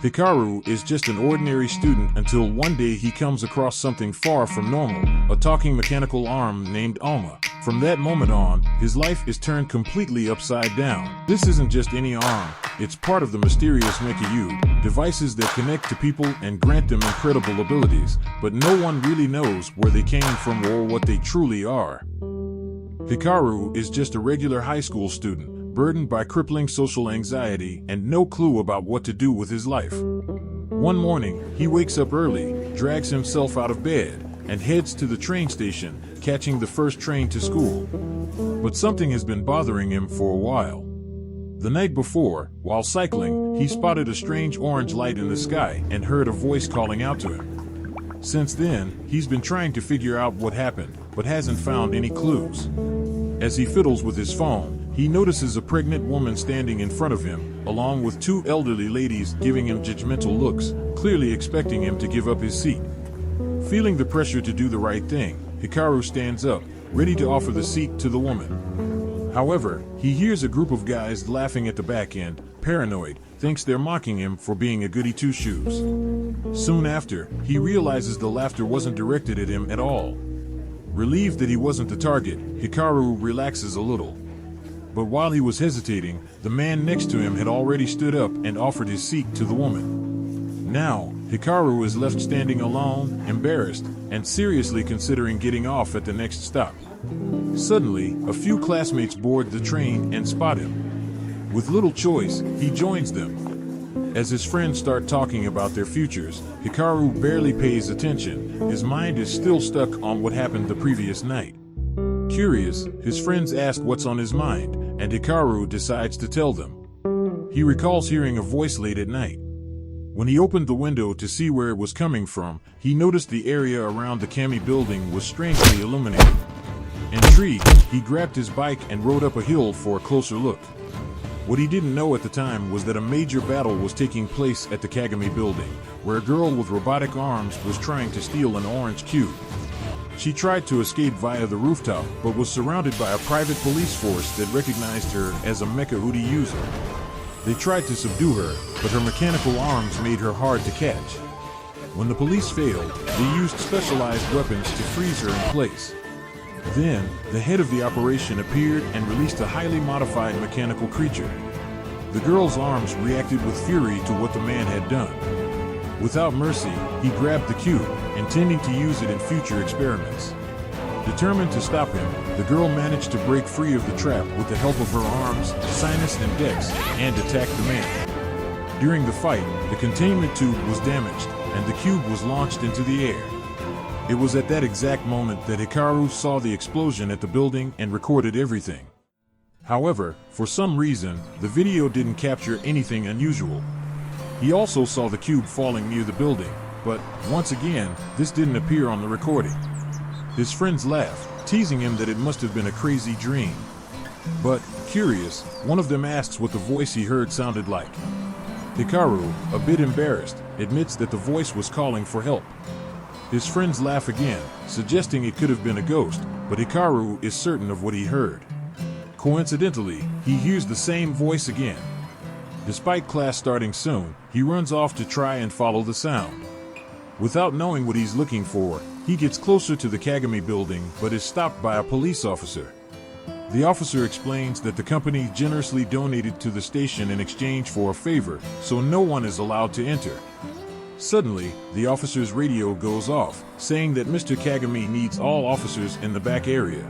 Hikaru is just an ordinary student until one day he comes across something far from normal, a talking mechanical arm named Alma. From that moment on, his life is turned completely upside down. This isn't just any arm, it's part of the mysterious Mecha Uda, devices that connect to people and grant them incredible abilities, but no one really knows where they came from or what they truly are. Hikaru is just a regular high school student, burdened by crippling social anxiety and no clue about what to do with his life. One morning, he wakes up early, drags himself out of bed, and heads to the train station, catching the first train to school. But something has been bothering him for a while. The night before, while cycling, he spotted a strange orange light in the sky and heard a voice calling out to him. Since then, he's been trying to figure out what happened, but hasn't found any clues. As he fiddles with his phone, he notices a pregnant woman standing in front of him, along with two elderly ladies giving him judgmental looks, clearly expecting him to give up his seat. Feeling the pressure to do the right thing, Hikaru stands up, ready to offer the seat to the woman. However, he hears a group of guys laughing at the back end, paranoid, thinks they're mocking him for being a goody two-shoes. Soon after, he realizes the laughter wasn't directed at him at all. Relieved that he wasn't the target, Hikaru relaxes a little. But while he was hesitating, the man next to him had already stood up and offered his seat to the woman. Now, Hikaru is left standing alone, embarrassed, and seriously considering getting off at the next stop. Suddenly, a few classmates board the train and spot him. With little choice, he joins them. As his friends start talking about their futures, Hikaru barely pays attention. His mind is still stuck on what happened the previous night. Curious, his friends ask what's on his mind, and Hikaru decides to tell them. He recalls hearing a voice late at night. When he opened the window to see where it was coming from, he noticed the area around the Kagami building was strangely illuminated. Intrigued, he grabbed his bike and rode up a hill for a closer look. What he didn't know at the time was that a major battle was taking place at the Kagami building, where a girl with robotic arms was trying to steal an orange cube. She tried to escape via the rooftop, but was surrounded by a private police force that recognized her as a Mecha Uda user. They tried to subdue her, but her mechanical arms made her hard to catch. When the police failed, they used specialized weapons to freeze her in place. Then, the head of the operation appeared and released a highly modified mechanical creature. The girl's arms reacted with fury to what the man had done. Without mercy, he grabbed the cube, intending to use it in future experiments. Determined to stop him, the girl managed to break free of the trap with the help of her arms, sinus and dex, and attack the man. During the fight, the containment tube was damaged, and the cube was launched into the air. It was at that exact moment that Hikaru saw the explosion at the building and recorded everything. However, for some reason, the video didn't capture anything unusual. He also saw the cube falling near the building, but, once again, this didn't appear on the recording. His friends laughed, teasing him that it must have been a crazy dream. But, curious, one of them asks what the voice he heard sounded like. Hikaru, a bit embarrassed, admits that the voice was calling for help. His friends laugh again, suggesting it could have been a ghost, but Hikaru is certain of what he heard. Coincidentally, he hears the same voice again. Despite class starting soon, he runs off to try and follow the sound. Without knowing what he's looking for, he gets closer to the Kagami building but is stopped by a police officer. The officer explains that the company generously donated to the station in exchange for a favor, so no one is allowed to enter. Suddenly, the officer's radio goes off, saying that Mr. Kagami needs all officers in the back area.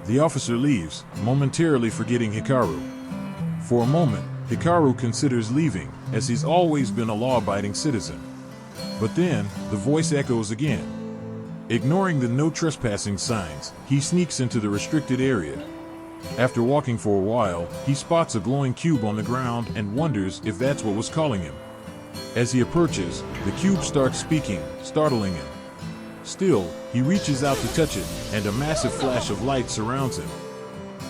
The officer leaves, momentarily forgetting Hikaru. For a moment, Hikaru considers leaving, as he's always been a law-abiding citizen. But then, the voice echoes again. Ignoring the no trespassing signs, he sneaks into the restricted area. After walking for a while, he spots a glowing cube on the ground and wonders if that's what was calling him. As he approaches, the cube starts speaking, startling him. Still, he reaches out to touch it, and a massive flash of light surrounds him.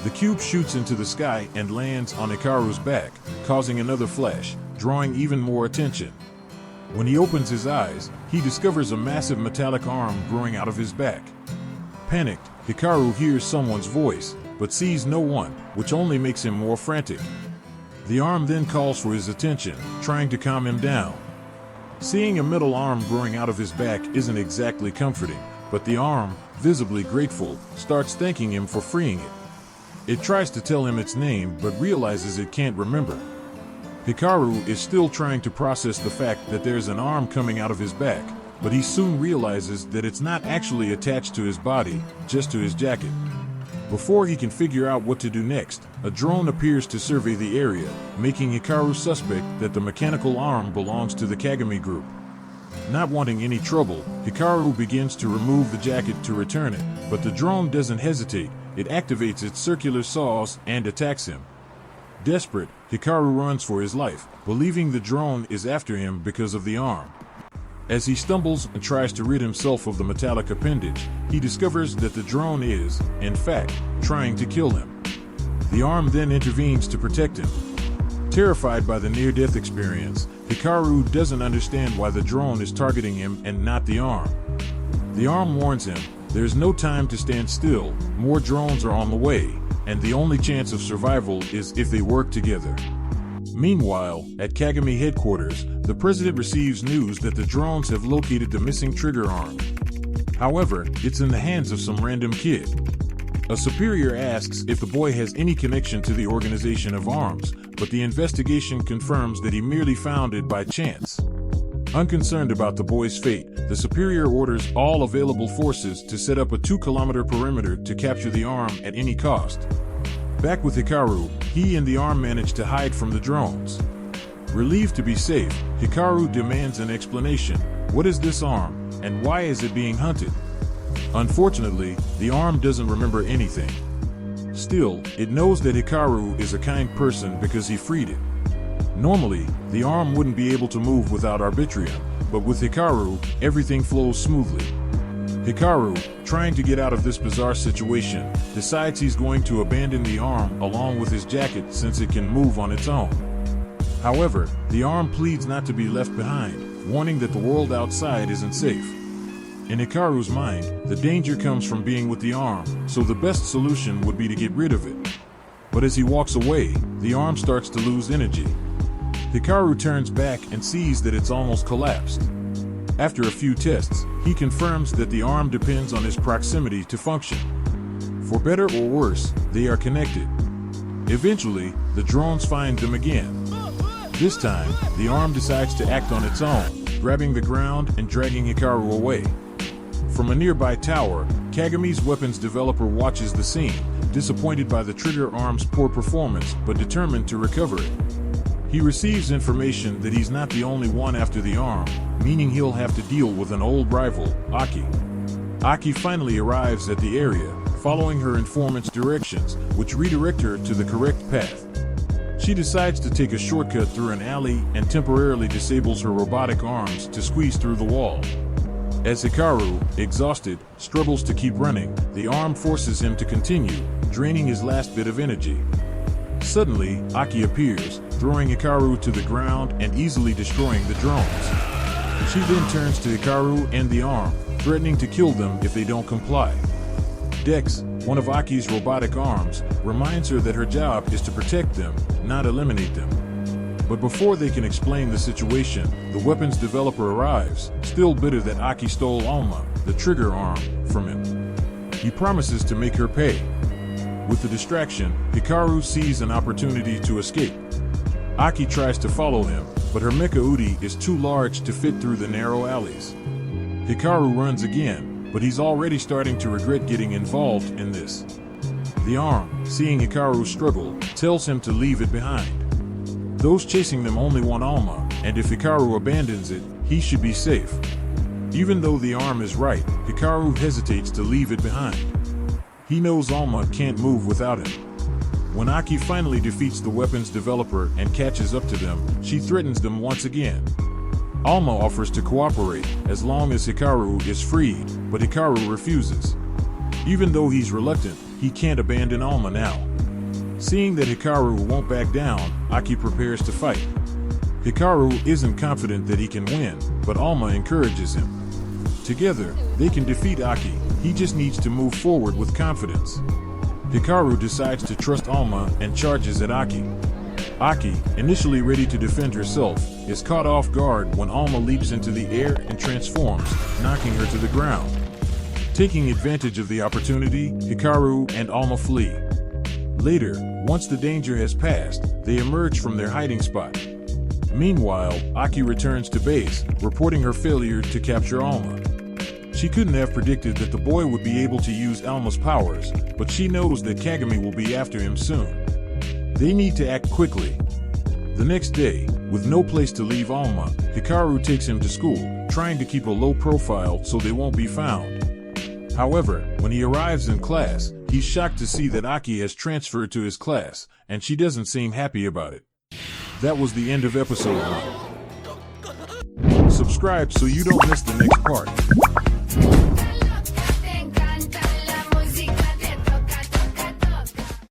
The cube shoots into the sky and lands on Hikaru's back, causing another flash, drawing even more attention. When he opens his eyes, he discovers a massive metallic arm growing out of his back. Panicked, Hikaru hears someone's voice, but sees no one, which only makes him more frantic. The arm then calls for his attention, trying to calm him down. Seeing a metal arm growing out of his back isn't exactly comforting, but the arm, visibly grateful, starts thanking him for freeing it. It tries to tell him its name but realizes it can't remember. Hikaru is still trying to process the fact that there's an arm coming out of his back, but he soon realizes that it's not actually attached to his body, just to his jacket. Before he can figure out what to do next, a drone appears to survey the area, making Hikaru suspect that the mechanical arm belongs to the Kagami group. Not wanting any trouble, Hikaru begins to remove the jacket to return it, but the drone doesn't hesitate. It activates its circular saws and attacks him. Desperate, Hikaru runs for his life, believing the drone is after him because of the arm. As he stumbles and tries to rid himself of the metallic appendage, he discovers that the drone is, in fact, trying to kill him. The arm then intervenes to protect him. Terrified by the near-death experience, Hikaru doesn't understand why the drone is targeting him and not the arm. The arm warns him, there's no time to stand still, more drones are on the way, and the only chance of survival is if they work together. Meanwhile, at Kagami headquarters, the president receives news that the drones have located the missing trigger arm. However, it's in the hands of some random kid. A superior asks if the boy has any connection to the organization of arms, but the investigation confirms that he merely found it by chance. Unconcerned about the boy's fate, the superior orders all available forces to set up a 2-kilometer perimeter to capture the arm at any cost. Back with Hikaru, he and the arm manage to hide from the drones. Relieved to be safe, Hikaru demands an explanation. What is this arm, and why is it being hunted? Unfortunately, the arm doesn't remember anything. Still, it knows that Hikaru is a kind person because he freed it. Normally, the arm wouldn't be able to move without Arbitrium, but with Hikaru, everything flows smoothly. Hikaru, trying to get out of this bizarre situation, decides he's going to abandon the arm along with his jacket since it can move on its own. However, the arm pleads not to be left behind, warning that the world outside isn't safe. In Hikaru's mind, the danger comes from being with the arm, so the best solution would be to get rid of it. But as he walks away, the arm starts to lose energy. Hikaru turns back and sees that it's almost collapsed. After a few tests, he confirms that the arm depends on his proximity to function. For better or worse, they are connected. Eventually, the drones find them again. This time, the arm decides to act on its own, grabbing the ground and dragging Hikaru away. From a nearby tower, Kagami's weapons developer watches the scene, disappointed by the trigger arm's poor performance but determined to recover it. He receives information that he's not the only one after the arm, meaning he'll have to deal with an old rival, Aki. Aki finally arrives at the area, following her informant's directions, which redirect her to the correct path. She decides to take a shortcut through an alley and temporarily disables her robotic arms to squeeze through the wall. As Hikaru, exhausted, struggles to keep running, the arm forces him to continue, draining his last bit of energy. Suddenly, Aki appears, throwing Hikaru to the ground and easily destroying the drones. She then turns to Hikaru and the arm, threatening to kill them if they don't comply. Dex, one of Aki's robotic arms, reminds her that her job is to protect them, not eliminate them. But before they can explain the situation, the weapons developer arrives, still bitter that Aki stole Alma, the trigger arm, from him. He promises to make her pay. With the distraction, Hikaru sees an opportunity to escape. Aki tries to follow him, but her Mecha Uda is too large to fit through the narrow alleys. Hikaru runs again, but he's already starting to regret getting involved in this. The arm, seeing Hikaru struggle, tells him to leave it behind. Those chasing them only want Alma, and if Hikaru abandons it, he should be safe. Even though the arm is right, Hikaru hesitates to leave it behind. He knows Alma can't move without him. When Aki finally defeats the weapons developer and catches up to them, she threatens them once again. Alma offers to cooperate, as long as Hikaru is freed, but Hikaru refuses. Even though he's reluctant, he can't abandon Alma now. Seeing that Hikaru won't back down, Aki prepares to fight. Hikaru isn't confident that he can win, but Alma encourages him. Together, they can defeat Aki, he just needs to move forward with confidence. Hikaru decides to trust Alma and charges at Aki. Aki, initially ready to defend herself, is caught off guard when Alma leaps into the air and transforms, knocking her to the ground. Taking advantage of the opportunity, Hikaru and Alma flee. Later, once the danger has passed, they emerge from their hiding spot. Meanwhile, Aki returns to base, reporting her failure to capture Alma. She couldn't have predicted that the boy would be able to use Alma's powers, but she knows that Kagami will be after him soon. They need to act quickly. The next day, with no place to leave Alma, Hikaru takes him to school, trying to keep a low profile so they won't be found. However, when he arrives in class, he's shocked to see that Aki has transferred to his class, and she doesn't seem happy about it. That was the end of episode 1. Subscribe so you don't miss the next part.